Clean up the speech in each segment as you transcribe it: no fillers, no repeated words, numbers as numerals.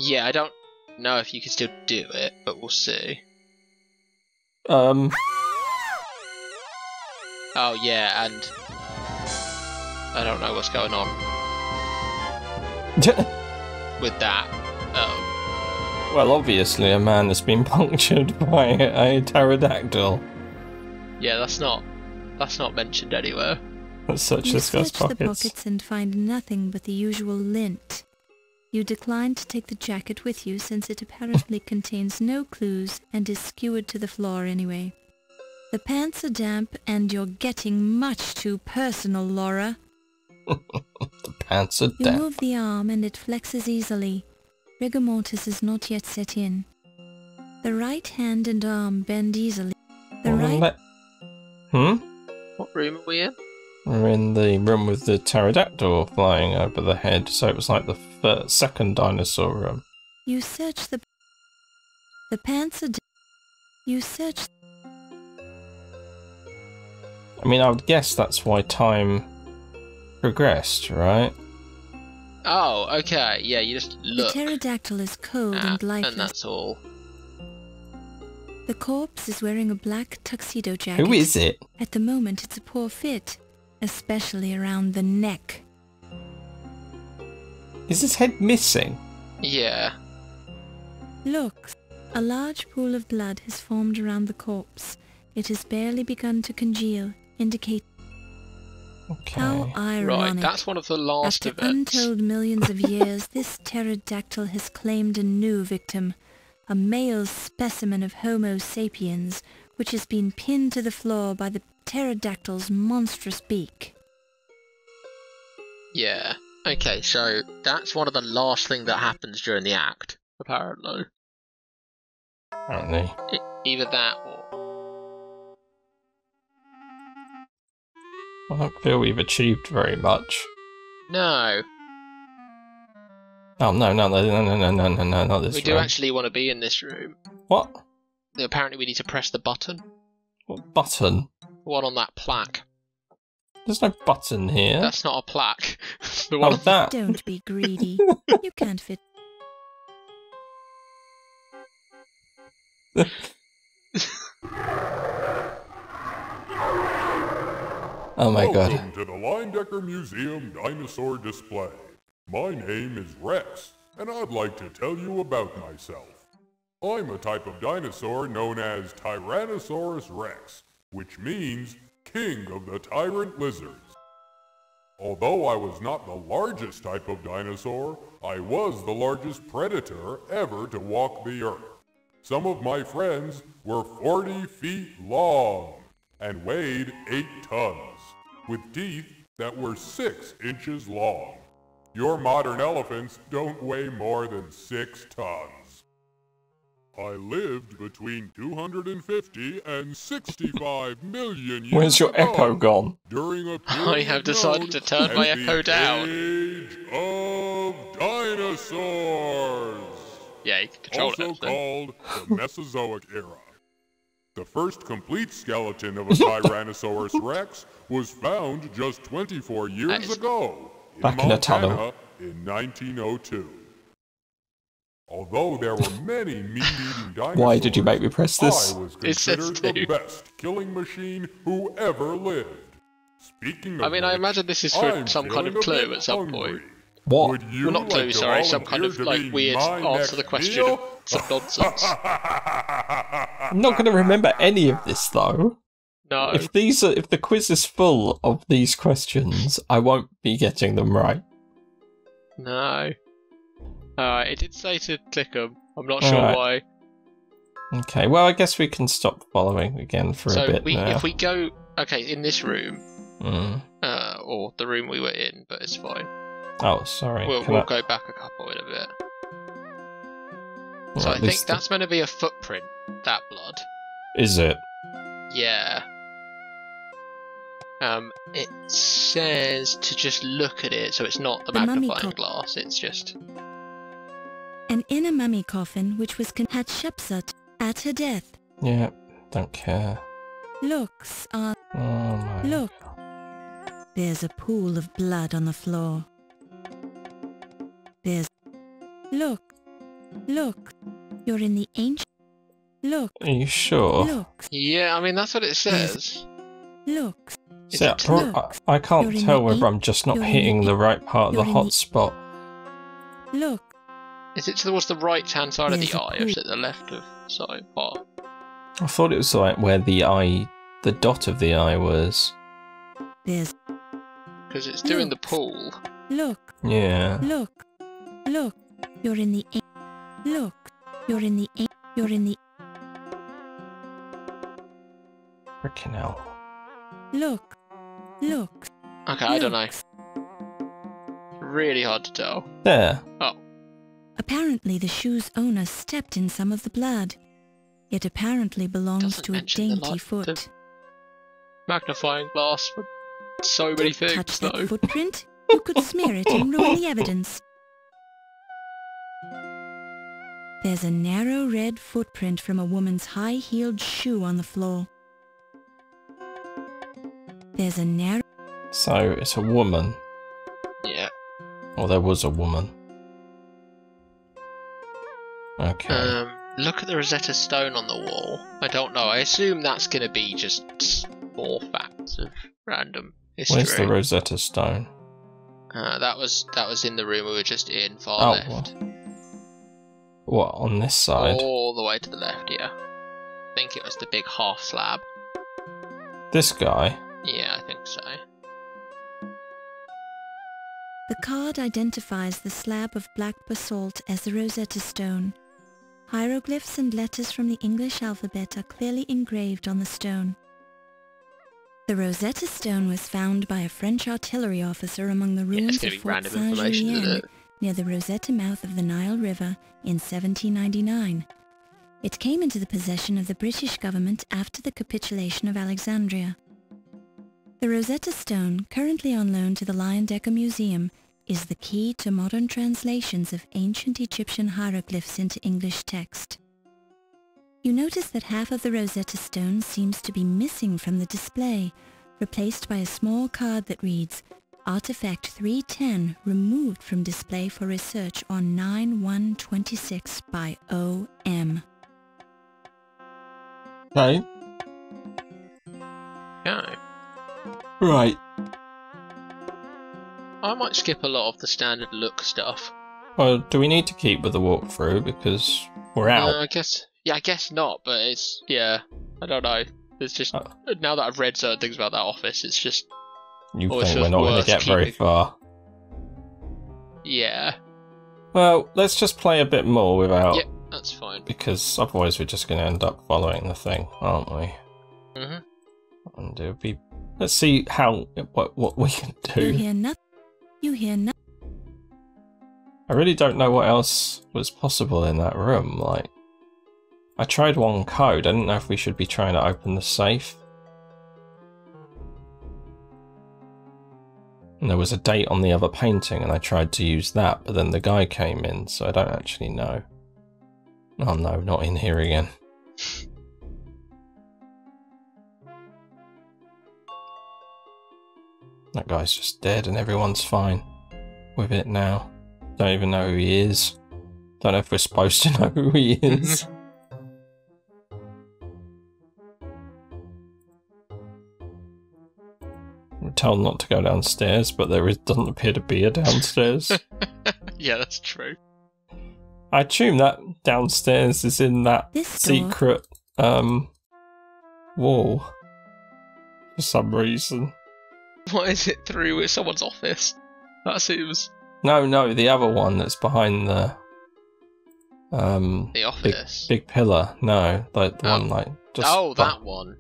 Yeah, I don't know if you can still do it, but we'll see. Um. Oh yeah, and I don't know what's going on with that. Well, obviously a man has been punctured by a pterodactyl. Yeah, that's not mentioned anywhere. That's such You disgust search the pockets. pockets and find nothing but the usual lint. You decline to take the jacket with you since it apparently contains no clues and is skewered to the floor anyway. The pants are damp and you're getting much too personal, Laura. The pants are You damp. move the arm and it flexes easily. Rigor mortis is not yet set in. The right hand and arm bend easily. What room are we in? We're in the room with the pterodactyl flying over the head, so it was like the second dinosaur room. You search the pants are You search. I mean, I would guess that's why time progressed, right? Oh, okay. Yeah, you just look. The pterodactyl is cold and lifeless. And that's all. The corpse is wearing a black tuxedo jacket. Who is it? At the moment, it's a poor fit, especially around the neck. Is his head missing? Yeah. Look, a large pool of blood has formed around the corpse. It has barely begun to congeal, indicate. Okay. How ironic. Right, that's one of the last After events. untold millions of years, this pterodactyl has claimed a new victim, a male specimen of Homo sapiens, which has been pinned to the floor by the pterodactyl's monstrous beak. Yeah. Okay, so that's one of the last things that happens during the act, apparently. Apparently. Either that or... I don't feel we've achieved very much. No. Oh, no, not this We do room. actually want to be in this room. What? Apparently we need to press the button. What button? The one on that plaque. There's no button here. That's not a plaque. The one Oh, on that. Don't be greedy. You can't fit. Oh my god. Welcome to the Leyendecker Museum Dinosaur Display. My name is Rex, and I'd like to tell you about myself. I'm a type of dinosaur known as Tyrannosaurus Rex, which means King of the Tyrant Lizards. Although I was not the largest type of dinosaur, I was the largest predator ever to walk the earth. Some of my friends were 40 feet long and weighed 8 tons, with teeth that were 6 inches long. Your modern elephants don't weigh more than 6 tons. I lived between 250 and 65 million years Where's your ago, echo gone? during a I period have decided known to turn my as echo the down. Age of Dinosaurs, Yeah, you can control also it. called the Mesozoic era. The first complete skeleton of a Tyrannosaurus Rex was found just 24 years ago in Back in a tunnel. Montana in 1902. Although there were many meat-eating dinosaurs, Why did you make me press this? I was It says considered the two. best killing machine who ever lived. Speaking of I mean, I which, imagine this is for I'm some kind of feeling a clue bit at some hungry. point. What? Would you Well, not clue, like to sorry, some kind of volunteer to like be weird my answer next to the question meal? of some nonsense. I'm not going to remember any of this though. No. If the quiz is full of these questions, I won't be getting them right. No. It did say to click them. I'm not sure Alright. why. Okay, well I guess we can stop following again for a bit now. If we go, okay, in this room, Mm. or the room we were in, but it's fine. Oh, sorry. We'll Can I- go back a couple in a bit. Right, So I this think that's meant to be a footprint, that blood. is it. Yeah. It says to just look at it, so it's not the The mummy magnifying co- glass, it's just... An inner mummy coffin which was had Shepsut at her death. Yeah, don't care. Looks are... Oh my. Look. There's a pool of blood on the floor. There's... Look. Look, you're in the ancient... Look, Are you sure? look, Yeah, I mean, that's what it says. look. Is See, it to the... I can't You're in tell the whether an- I'm just not you're in hitting the the right part of the you're in the- hot spot. Look, Is it towards the right-hand side of There's the a eye, or pool. is it the left of side part? I thought it was like where the dot of the eye was. there's... Because it's doing the pool. Look, Yeah. look, look. You're in the... Look, you're in the... You're in the... Frickin' hell. Look, look. Okay, I don't know. looks. Really hard to tell. There. Apparently the shoe's owner stepped in some of the blood. It apparently belongs Doesn't to a mention the dainty light- foot. the Magnifying glass for so many things, Touch that though. footprint, you could smear it and ruin the evidence. There's a narrow red footprint from a woman's high-heeled shoe on the floor. There's a narrow... So it's a woman. Yeah. Or there was a woman. Okay. Look at the Rosetta Stone on the wall. I don't know. I assume that's going to be just more facts of random history. Where's the Rosetta Stone? That was in the room we were just in, far left. What, on this side? All the way to the left, yeah. I think it was the big half slab. This guy? Yeah, I think so. The card identifies the slab of black basalt as the Rosetta Stone. Hieroglyphs and letters from the English alphabet are clearly engraved on the stone. The Rosetta Stone was found by a French artillery officer among the Yeah, ruins it's of going to be Fort random information, isn't Saint-Julien it? near the Rosetta mouth of the Nile River in 1799. It came into the possession of the British government after the capitulation of Alexandria. The Rosetta Stone, currently on loan to the Leyendecker Museum, is the key to modern translations of ancient Egyptian hieroglyphs into English text. You notice that half of the Rosetta Stone seems to be missing from the display, replaced by a small card that reads, Artifact 310 removed from display for research on 9/1/26 by O.M. Okay. Yeah. Right. I might skip a lot of the standard look stuff. Well, do we need to keep with the walkthrough because we're out? I guess not, but it's, yeah, I don't know. It's just, now that I've read certain things about that office, it's just, You it's think we're just not going to worth get very keeping. far? Yeah. Well, let's just play a bit more without... Yep, that's fine. Because otherwise we're just going to end up following the thing, aren't we? Mhm. And it'll be... Let's see what we can You do. hear nothing. You hear nothing. I really don't know what else was possible in that room. Like, I tried one code. I didn't know if we should be trying to open the safe. And there was a date on the other painting, and I tried to use that, but then the guy came in, so I don't actually know. Oh no, not in here again. That guy's just dead and everyone's fine with it now. Don't even know who he is. Don't know if we're supposed to know who he is. We're told not to go downstairs, but doesn't appear to be a downstairs. Yeah, that's true. I assume that downstairs is in that This door. secret wall for some reason. What is it through with someone's office? That seems... No, the other one that's behind the The office. big pillar. No, like the one like just that one.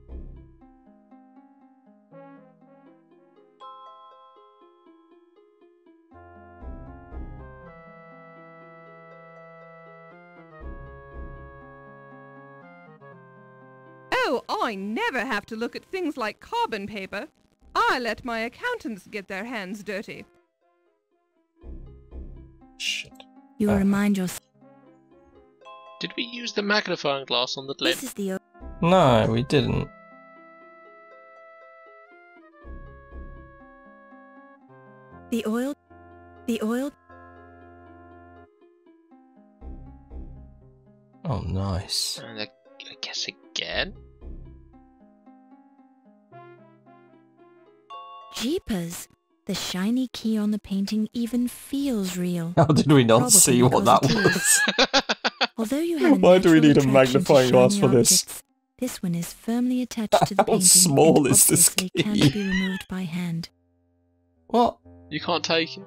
Oh, I never have to look at things like carbon paper. I let my accountants get their hands dirty. Shit. You remind yourself. Did we use the magnifying glass on the lid? This is the... No, we didn't. The oil... Oh, nice. And I guess again. Jeepers! The shiny key on the painting even feels real. How did we not Probably see what that because it was? Although you have a Why do we natural need a attraction magnifying to glass shiny for this? objects, this one is firmly attached to the How painting small and is this obviously key? can't be removed by hand. What? You can't take it.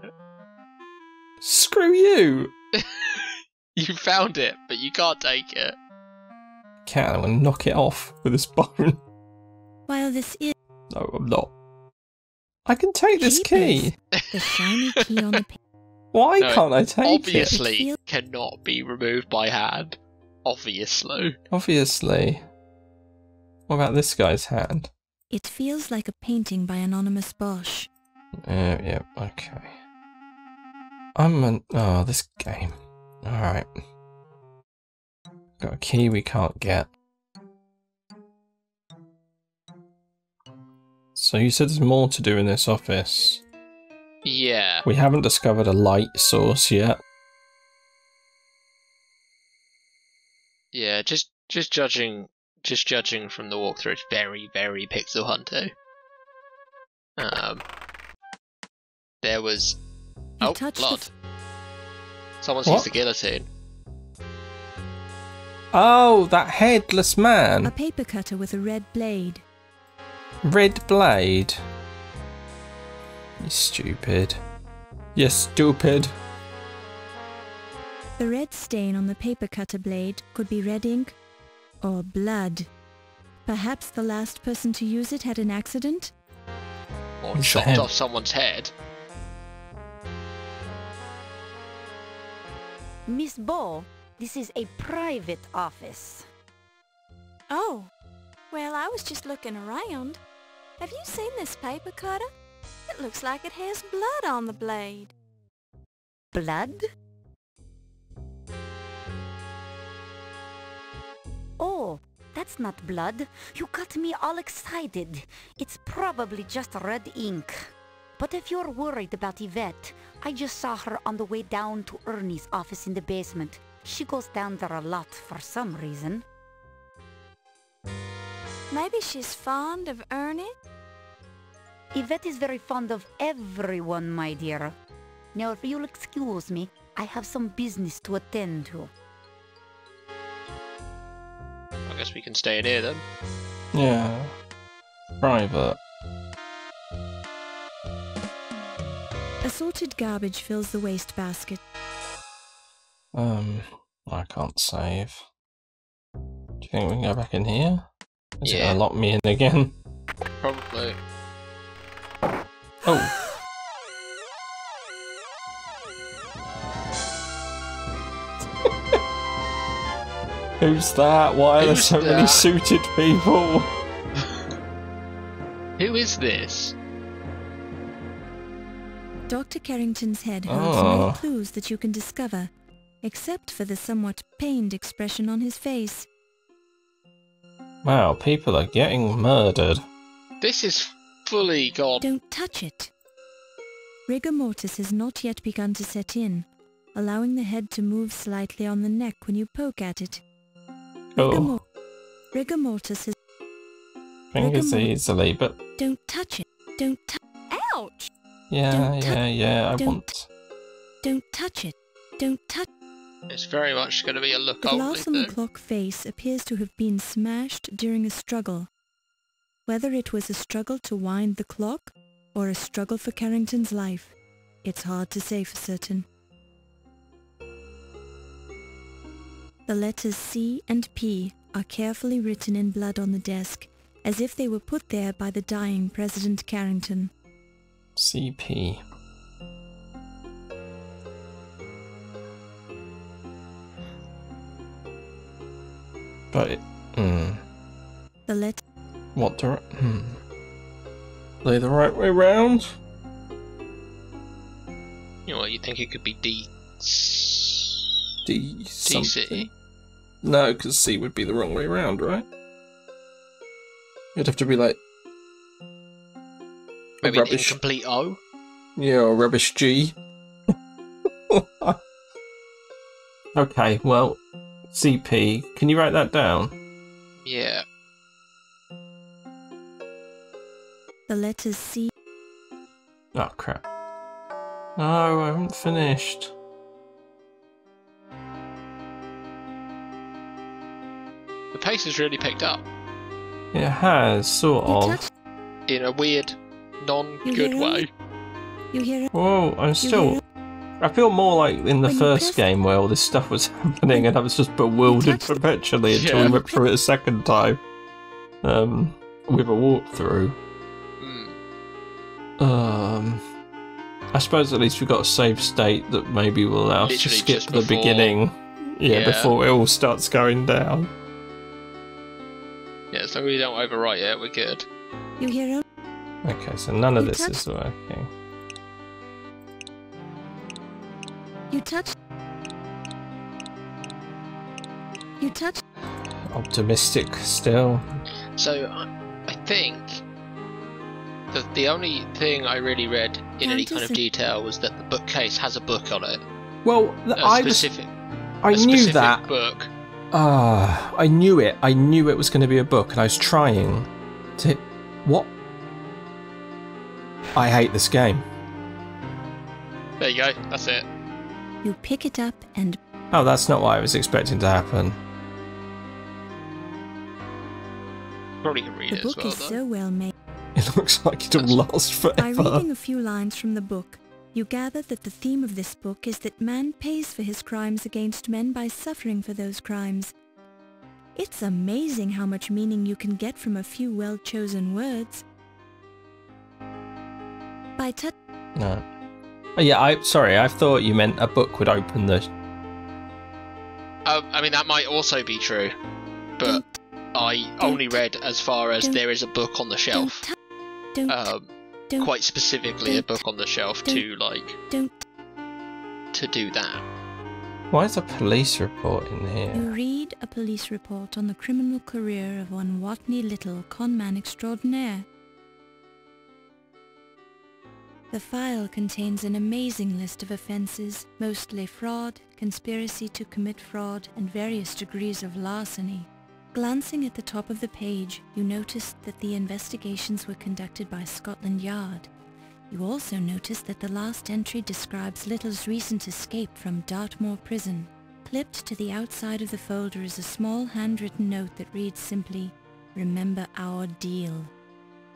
Screw you! You found it, but you can't take it. Can I'm gonna knock it off with this bone. While this is No, I'm not. I can take this key. the shiny key on the painting. Why No, can't I take Obviously, It cannot be removed by hand. Obviously. it? Obviously. What about this guy's hand? It feels like a painting by Anonymous Bosch. Yeah, okay. Oh, this game. Alright. Got a key we can't get. So you said there's more to do in this office. Yeah. We haven't discovered a light source yet. Yeah, just judging from the walkthrough, it's very, very pixel hunter. There was You touched the blood. Someone's What? used the guillotine. Oh, that headless A man. paper cutter with a red blade. Red blade. You stupid. You stupid. The red stain on the paper cutter blade could be red ink or blood. Perhaps the last person to use it had an accident? Or Who's the chopped head? off someone's head. Miss Bo, this is a private office. Oh, well, I was just looking around. Have you seen this paper cutter? It looks like it has blood on the blade. Blood? Oh, that's not blood. You got me all excited. It's probably just red ink. But if you're worried about Yvette, I just saw her on the way down to Ernie's office in the basement. She goes down there a lot for some reason. Maybe she's fond of Ernie? Yvette is very fond of everyone, my dear. Now, if you'll excuse me, I have some business to attend to. I guess we can stay in here then. Yeah. Private. Assorted garbage fills the wastebasket. I can't save. Do you think we can go back in here? Is it Yeah. gonna lock me in again? Probably. Oh. Who's that? Why are there Who's so many that? suited people? Who is this? Dr. Carrington's head holds no Oh. clues that you can discover, except for the somewhat pained expression on his face. Wow, people are getting murdered. This is fully gone. Don't touch it. Rigor mortis has not yet begun to set in, allowing the head to move slightly on the neck when you poke at it. Oh, Rigor mortis has... fingers Rigor mor- easily, but Don't touch it. Don't Ouch! yeah, I don't- want. Don't touch it. Don't touch... It's very much going to be a look The only glass on the thing. clock face appears to have been smashed during a struggle. Whether it was a struggle to wind the clock or a struggle for Carrington's life, it's hard to say for certain. The letters C and P are carefully written in blood on the desk, as if they were put there by the dying President Carrington. CP. But The letter... what Are they the right way round? You know what, you think it could be D DC? something. No, because C would be the wrong way round, right? It'd have to be like Maybe an rubbish. incomplete O? Yeah, or rubbish G. Okay, well, CP. Can you write that down? Yeah. The letters C. Oh, crap. No, I haven't finished. The pace has really picked up. It has, sort You of. touch. In a weird, non-good hear way. You hear it? Whoa, I'm You still... hear it? I feel more like in the When you first press- game where all this stuff was happening and I was just bewildered touched it. perpetually until Yeah. we went through it a second time. With a walkthrough. Mm. I suppose at least we've got a save state that maybe will allow us to Literally skip just to the before- beginning. Yeah, Yeah. before it all starts going down. Yeah, as long as we don't overwrite it, we're good. You hear it? Okay, so none of You this touched- is working. You touch. You touch. Optimistic still. So, I think the only thing I really read in any kind of Fantasy. detail was that the bookcase has a book on it. Well, A specific book. I knew it. I knew it was going to be a book, and I was trying to. What? I hate this game. There you go, that's it. You pick it up and Oh, that's not what I was expecting to happen. Probably can read the it as book well, is though. so well made. It looks like it'll last By forever. reading a few lines from the book, you gather that the theme of this book is that man pays for his crimes against men by suffering for those crimes. It's amazing how much meaning you can get from a few well-chosen words. By touch. No. Oh, yeah, I thought you meant a book would open the... I mean, that might also be true, but I only read as far as there is a book on the shelf. Don't don't Quite specifically a don't- book on the shelf don't- to, like, don't. to do that. Why is a police report in here? You read a police report on the criminal career of one Watney Little, conman extraordinaire. The file contains an amazing list of offences, mostly fraud, conspiracy to commit fraud, and various degrees of larceny. Glancing at the top of the page, you noticed that the investigations were conducted by Scotland Yard. You also noticed that the last entry describes Little's recent escape from Dartmoor Prison. Clipped to the outside of the folder is a small handwritten note that reads simply, "Remember our deal."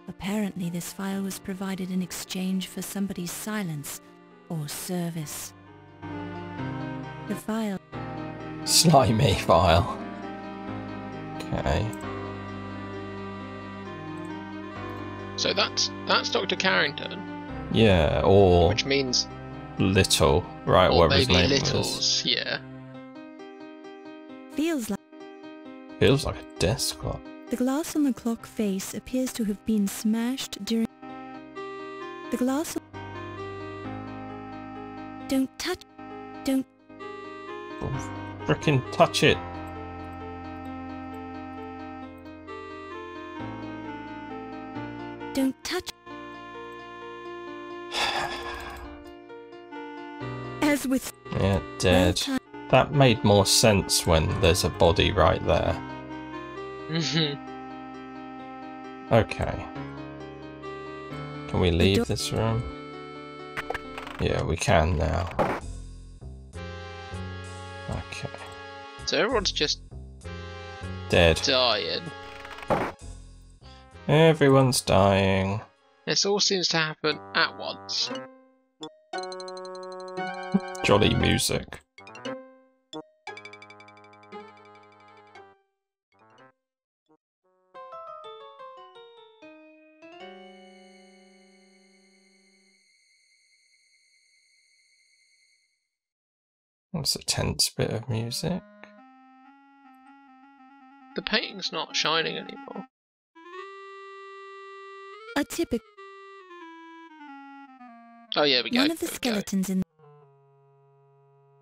Apparently this file was provided in exchange for somebody's silence or service. The file. Slimy file. Okay. So that's Dr. Carrington, Yeah, or which means, Little, right? or Whatever his maybe name Littles, was. yeah. Feels like Feels like a desk clock. the glass on the clock face appears to have been smashed during the glass. Don't touch. Don't. Frickin' touch it. Don't touch. As with Yeah, dead. well-timed- That made more sense when there's a body right there. Okay. Can we leave this room? Yeah, we can now. Okay. So everyone's just Dead. dying. Everyone's dying. This all seems to happen at once. Jolly music. That's a tense bit of music. The painting's not shining anymore. a typical. Oh yeah, we go. One of the there we go. skeletons in.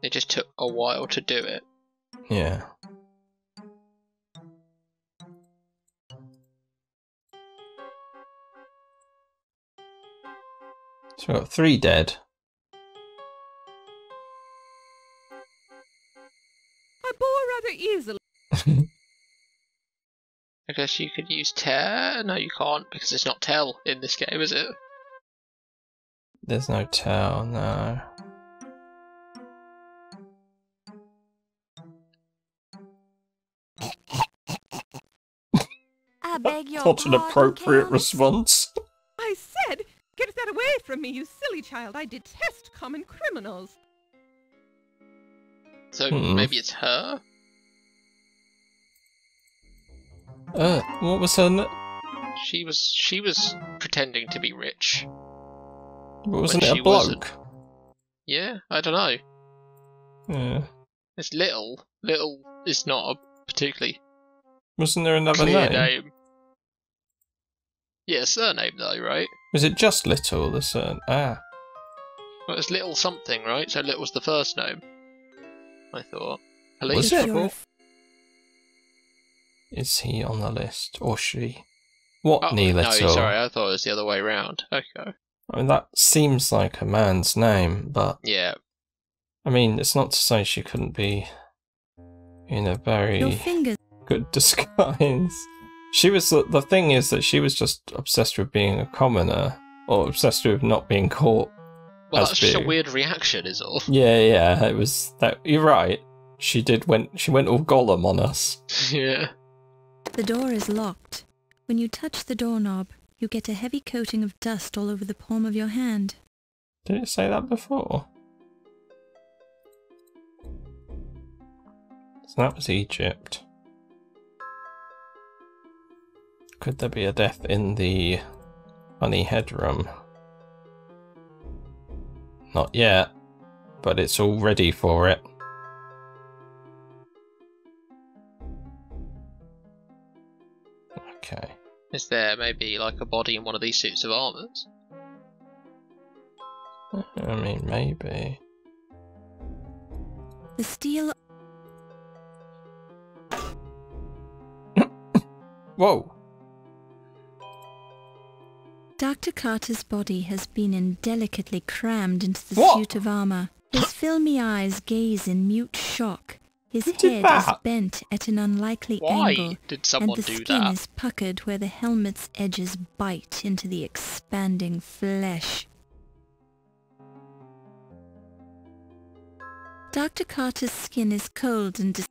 It just took a while to do it. Yeah. So we've got 3 dead. I bore a rather guess you could use tear. No, you can't, because it's not tell in this game, is it? There's no tell, no. I beg your Not an pardon, appropriate Countess. response. I said, get that away from me, you silly child. I detest common criminals. So maybe it's her? What was her She was pretending to be rich. Wasn't when it she a bloke? wasn't. Yeah, I don't know. Yeah. It's Little. Little is not a particularly Wasn't there another clear name? Yeah, surname though, right? Was it just Little, the surname? Ah. Well, it's Little something, right? So Little's the first name. I thought. Police Was it? report? Is he on the list? Or she? What, Oh, Little? no, sorry, I thought it was the other way round. Okay. I mean, that seems like a man's name, but... Yeah. I mean, it's not to say she couldn't be in a Your very fingers. good disguise. She was... The thing is that she was just obsessed with being a commoner, or obsessed with not being caught. Well, as that's just a being- weird reaction, is all. Yeah, it was that. You're right. She went all Gollum on us. Yeah. The door is locked. When you touch the doorknob, you get a heavy coating of dust all over the palm of your hand. Did it say that before? So that was Egypt. Could there be a death in the funny head room? Not yet, but it's all ready for it. Okay. Is there maybe like a body in one of these suits of armours? I mean, maybe. The steel. Whoa! Dr. Carter's body has been indelicately crammed into the What? suit of armour. His filmy eyes gaze in mute shock. His Who did head is that? bent at an unlikely Why angle, did and someone the do skin that? is puckered where the helmet's edges bite into the expanding flesh. Dr. Carter's skin is cold and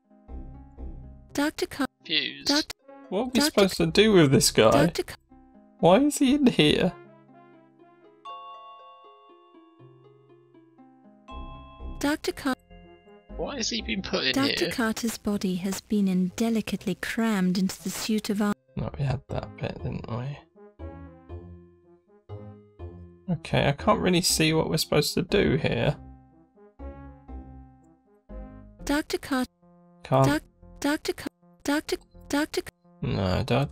Dr. Carter. Fused. Dr. What are we Dr. supposed to do with this guy? Dr. Car- Why is he in here? Dr. Car- Why has he been put in Dr. here? Carter's body has been indelicately crammed into the suit of armor. No, we had that bit, didn't we? Okay, I can't really see what we're supposed to do here. Dr. Carter. Can't. Dr. Dr. No, da.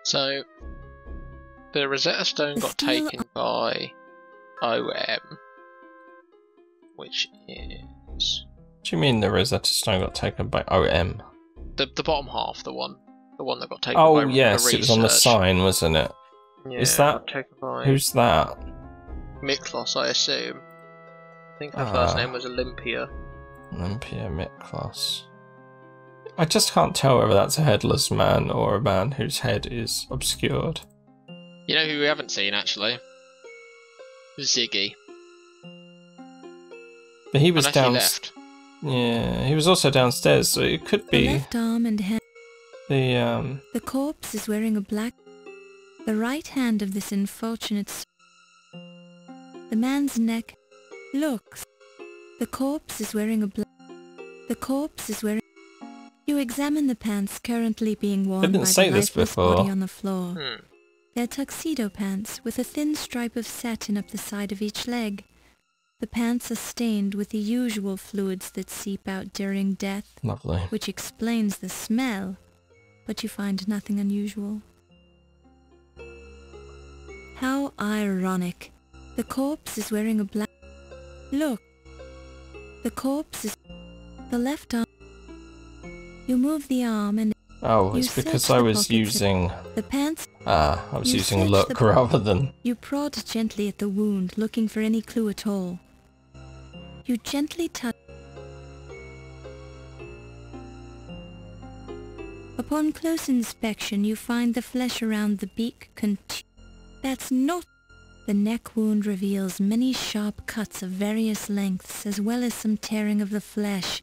So, the Rosetta Stone The got steel- taken by OM, which is What do you mean the Rosetta Stone got taken by OM? the bottom half, the one that got taken by Oh the yes, it was on the research. sign, wasn't it? Yeah, Is that- taken by Who's that? Miklos, I assume. I think her first Ah. name was Olympia. Olympia Miklos. I just can't tell whether that's a headless man or a man whose head is obscured. You know who we haven't seen actually? Ziggy. But he was Unless he down. left. Yeah, he was also downstairs, so it could The be left arm and hand. the The corpse is wearing a black. The right hand of this unfortunate. The man's neck. Looks. The corpse is wearing a black. The corpse is wearing. You examine the pants currently being worn didn't by say the this lifeless before. body on the floor. Hmm. They're tuxedo pants with a thin stripe of satin up the side of each leg. The pants are stained with the usual fluids that seep out during death, lovely. which explains the smell, but you find nothing unusual. How ironic. The corpse is wearing a black... Look. The corpse is... The left arm... You move the arm and Oh, You it's because search I the was pockets using. the pants... I was You using search look the- rather than. You prod gently at the wound, looking for any clue at all. You gently touch... Upon close inspection, you find the flesh around the beak That's not... The neck wound reveals many sharp cuts of various lengths, as well as some tearing of the flesh.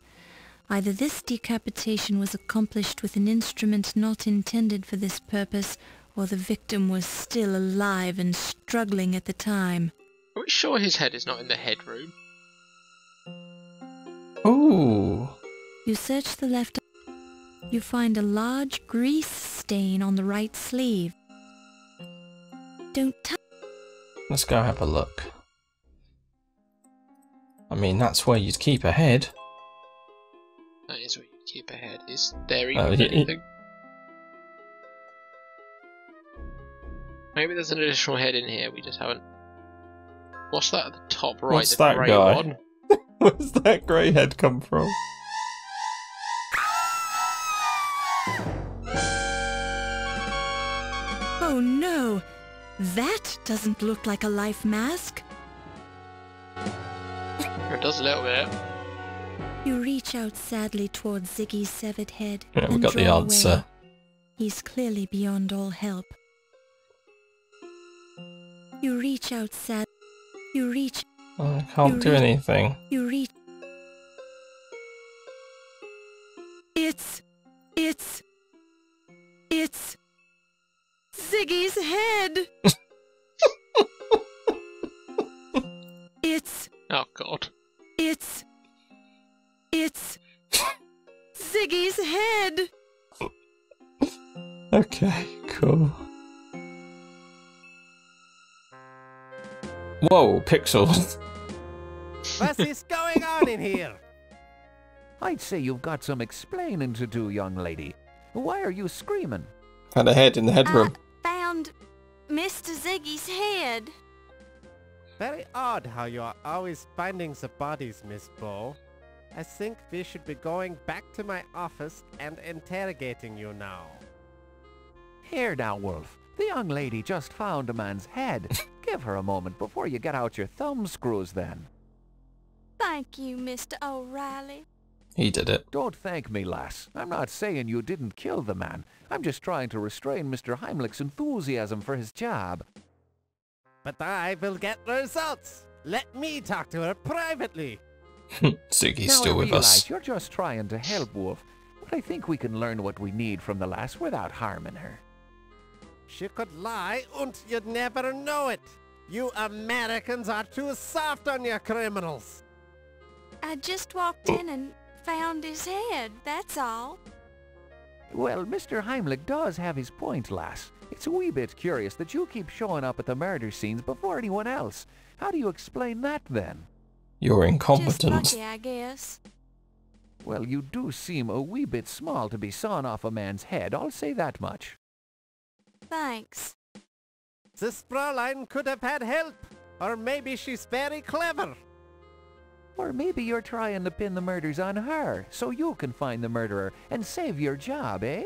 Either this decapitation was accomplished with an instrument not intended for this purpose, or the victim was still alive and struggling at the time. Are we sure his head is not in the headroom? Ooh. You search the left... You find a large grease stain on the right sleeve. Don't touch... Let's go have a look. I mean, that's where you'd keep a head. That is where you keep a head. Is there even anything? Maybe there's an additional head in here, we just haven't... What's that at the top right? What's the that grey guy? one? Where's that grey head come from? Oh no! That doesn't look like a life mask. It does a little bit. You reach out sadly towards Ziggy's severed head Yeah, we and got the draw answer. away. He's clearly beyond all help. You reach out sad. You reach. Oh, I can't do anything. You reach. It's Ziggy's head. Oh god. It's Ziggy's head. Okay, cool. Whoa, pixels. What is going on in here? I'd say you've got some explaining to do, young lady. Why are you screaming? Had a head in the headroom. I found Mr. Ziggy's head. Very odd how you are always finding the bodies, Miss Bow. I think we should be going back to my office and interrogating you now. Here now, Wolf. The young lady just found a man's head. Give her a moment before you get out your thumb screws then. Thank you, Mr. O'Reilly. He did it. Don't thank me, lass. I'm not saying you didn't kill the man. I'm just trying to restrain Mr. Heimlich's enthusiasm for his job. But I will get results. Let me talk to her privately. Ziggy's now still I with realize us. You're just trying to help, Wolf. But I think we can learn what we need from the lass without harming her. She could lie and you'd never know it. You Americans are too soft on your criminals. I just walked in and found his head, that's all. Well, Mr. Heimlich does have his point, lass. It's a wee bit curious that you keep showing up at the murder scenes before anyone else. How do you explain that, then? You're Just incompetent. lucky, I guess. Well, you do seem a wee bit small to be sawing off a man's head, I'll say that much. Thanks. This Fräulein could have had help. Or maybe she's very clever. Or maybe you're trying to pin the murders on her, so you can find the murderer and save your job, eh?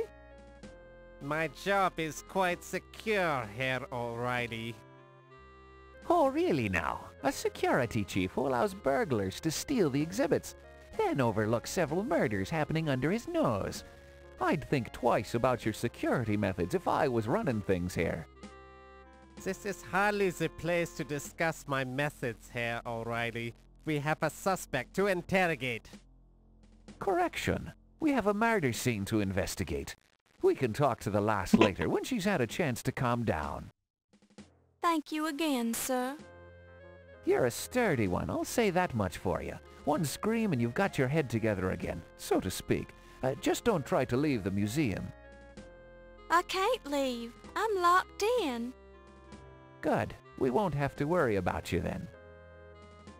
My job is quite secure, Herr O'Reilly. Oh, really now? A security chief who allows burglars to steal the exhibits, then overlooks several murders happening under his nose. I'd think twice about your security methods if I was running things here. This is hardly the place to discuss my methods, Herr O'Reilly. We have a suspect to interrogate. Correction. We have a murder scene to investigate. We can talk to the lass later when she's had a chance to calm down. Thank you again, sir. You're a sturdy one, I'll say that much for you. One scream and you've got your head together again, so to speak. Just don't try to leave the museum. I can't leave. I'm locked in. Good. We won't have to worry about you then.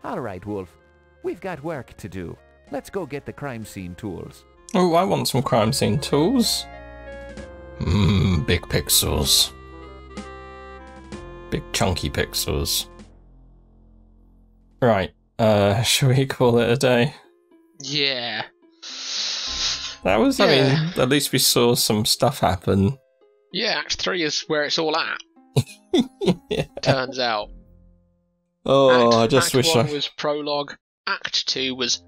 All right, Wolf. We've got work to do. Let's go get the crime scene tools. Oh, I want some crime scene tools. Big pixels. Big chunky pixels. Right, shall we call it a day? Yeah. That was, I mean, at least we saw some stuff happen. Yeah, Act 3 is where it's all at, Yeah. turns out. Oh, I just wish Act 1 I... was prologue, Act 2 was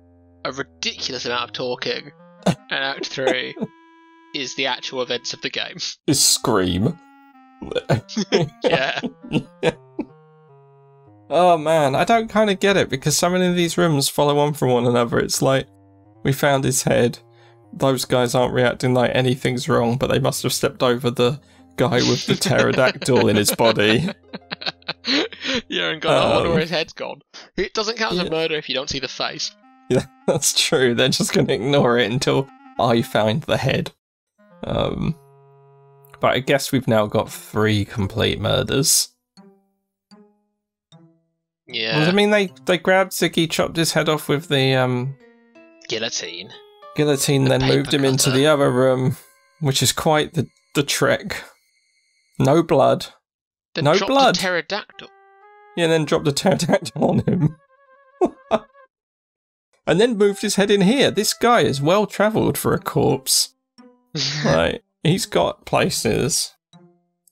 a ridiculous amount of talking, and Act 3 is the actual events of the game. Is Scream. Yeah. Oh man, I don't kind of get it, because so many of these rooms follow on from one another. It's like, we found his head, those guys aren't reacting like anything's wrong, but they must have stepped over the guy with the pterodactyl in his body. Yeah, and gone, I wonder where his head's gone. It doesn't count as a murder if you don't see the face. Yeah, that's true. They're just going to ignore it until I find the head. But I guess we've now got 3 complete murders. Yeah. Well, I mean, they grabbed Ziggy, chopped his head off with the Guillotine. Then moved him into the other room, which is quite the trek. No blood. Then no dropped blood. A pterodactyl. Yeah, and then dropped a pterodactyl on him. And then moved his head in here. This guy is well travelled for a corpse. Right, he's got places.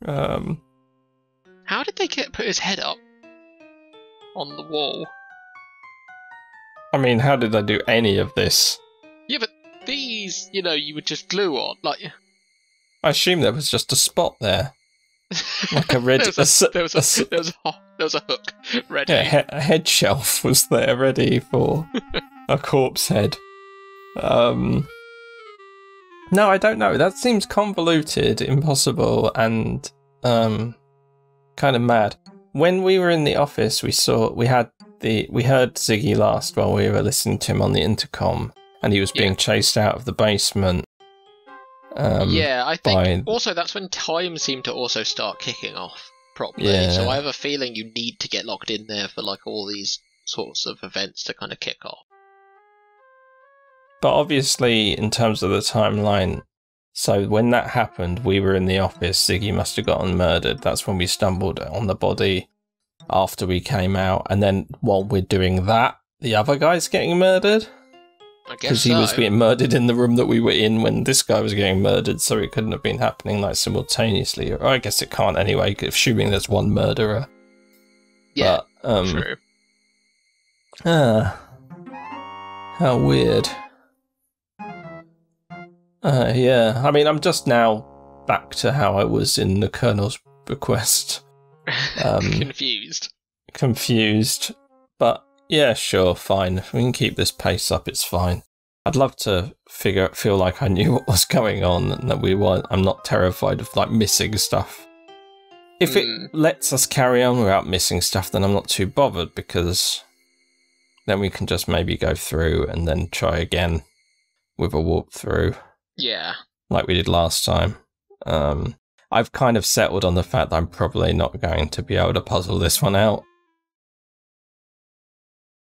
How did they put his head up on the wall? I mean, how did they do any of this? Yeah, but these, you would just glue on, like. I assume there was just a spot there, like a red. there was a hook ready. Yeah, a head shelf was there ready for a corpse head. No, I don't know. That seems convoluted, impossible, and kind of mad. When we were in the office, we heard Ziggy last while we were listening to him on the intercom, and he was being chased out of the basement. I think also that's when time seemed to also start kicking off properly. Yeah. So I have a feeling you need to get locked in there for like all these sorts of events to kind of kick off. But obviously, in terms of the timeline, so when that happened, we were in the office. Ziggy must have gotten murdered. That's when we stumbled on the body after we came out. And then while we're doing that, the other guy's getting murdered. I guess Because he was being murdered in the room that we were in when this guy was getting murdered, so it couldn't have been happening like simultaneously. Or I guess it can't anyway, assuming there's one murderer. Yeah, but, true. How weird. Yeah, I mean, I'm just now back to how I was in the Colonel's Bequest. Confused. But, yeah, sure, fine. If we can keep this pace up, it's fine. I'd love to feel like I knew what was going on and that I'm not terrified of, like, missing stuff. If it lets us carry on without missing stuff, then I'm not too bothered, because then we can just maybe go through and then try again with a warp through. Yeah. Like we did last time. I've kind of settled on the fact that I'm probably not going to be able to puzzle this one out.